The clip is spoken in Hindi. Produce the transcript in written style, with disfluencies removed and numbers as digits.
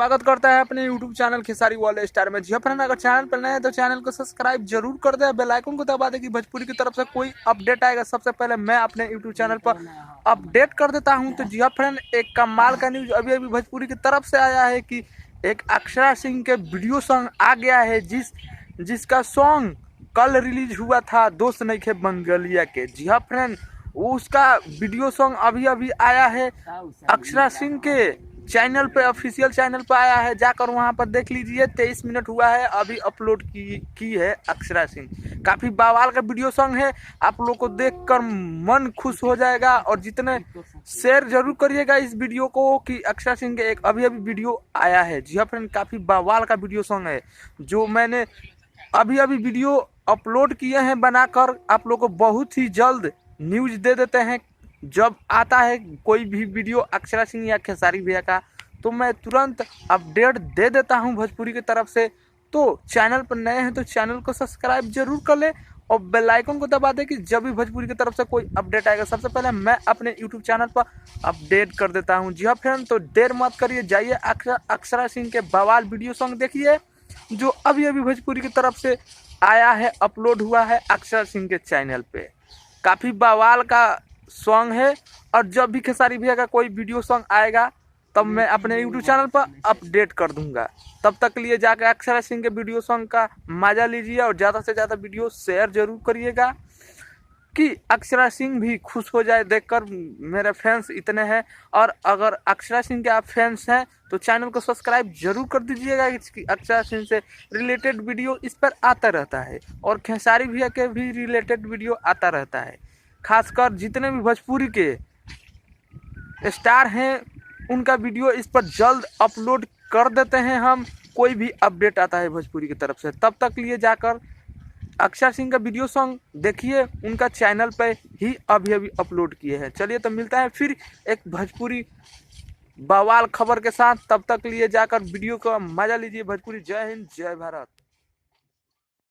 स्वागत करता है अपने YouTube channel Khesari world star में। जी फ्रेंड, अगर चैनल पर नए हैं तो चैनल को सब्सक्राइब जरूर कर दे, बेल आइकन को दबा दे कि भोजपुरी की तरफ से कोई अपडेट आएगा सबसे पहले मैं अपने YouTube चैनल पर अपडेट कर देता हूं। तो जी फ्रेंड, एक कमाल का न्यूज अभी अभी भोजपुरी की तरफ से आया है कि एक अक्षरा सिंह के वीडियो सॉन्ग आ गया है, जिसका सॉन्ग कल रिलीज हुआ था दोस्त नइखे बंगलिया के। जी हाँ फ्रेंड, उसका वीडियो सॉन्ग अभी अभी आया है अक्षरा सिंह के चैनल पे, ऑफिशियल चैनल पे आया है, जाकर वहां पर देख लीजिए। 23 मिनट हुआ है अभी अपलोड की है अक्षरा सिंह। काफी बवाल का वीडियो सॉन्ग है, आप लोग को देखकर मन खुश हो जाएगा। और जितने शेयर जरूर करिएगा इस वीडियो को कि अक्षरा सिंह के एक अभी अभी वीडियो आया है। जी हाँ फ्रेंड, काफी बवाल का वीडियो सॉन्ग है जो मैंने अभी अभी वीडियो अपलोड किए हैं बनाकर। आप लोग को बहुत ही जल्द न्यूज दे देते हैं। जब आता है कोई भी वीडियो अक्षरा सिंह या खेसारी भैया का तो मैं तुरंत अपडेट दे देता हूं भोजपुरी की तरफ से। तो चैनल पर नए हैं तो चैनल को सब्सक्राइब जरूर कर ले और बेल आइकन को दबा दे कि जब भी भोजपुरी की तरफ से कोई अपडेट आएगा सबसे पहले मैं अपने यूट्यूब चैनल पर अपडेट कर देता हूं। जी हाँ फ्रेंड, तो देर मत करिए, जाइए अक्षरा सिंह के बवाल वीडियो सॉन्ग देखिए जो अभी अभी भोजपुरी की तरफ से आया है, अपलोड हुआ है अक्षरा सिंह के चैनल पे। काफी बवाल का सॉन्ग है और जब भी खेसारी भैया का कोई वीडियो सॉन्ग आएगा तब मैं अपने यूट्यूब चैनल पर अपडेट कर दूंगा। तब तक लिए जाकर अक्षरा सिंह के वीडियो सॉन्ग का मजा लीजिए और ज़्यादा से ज़्यादा वीडियो शेयर जरूर करिएगा कि अक्षरा सिंह भी खुश हो जाए देखकर। मेरे फैंस इतने हैं, और अगर अक्षरा सिंह के आप फैंस हैं तो चैनल को सब्सक्राइब जरूर कर दीजिएगा कि अक्षरा सिंह से रिलेटेड वीडियो इस पर आता रहता है और खेसारी भैया के भी रिलेटेड वीडियो आता रहता है। खासकर जितने भी भोजपुरी के स्टार हैं उनका वीडियो इस पर जल्द अपलोड कर देते हैं हम, कोई भी अपडेट आता है भोजपुरी की तरफ से। तब तक लिए जाकर अक्षरा सिंह का वीडियो सॉन्ग देखिए, उनका चैनल पे ही अभी अभी अपलोड किए हैं। चलिए तो मिलता है फिर एक भोजपुरी बवाल खबर के साथ। तब तक लिए जाकर वीडियो का मजा लीजिए। भोजपुरी। जय हिंद, जय भारत।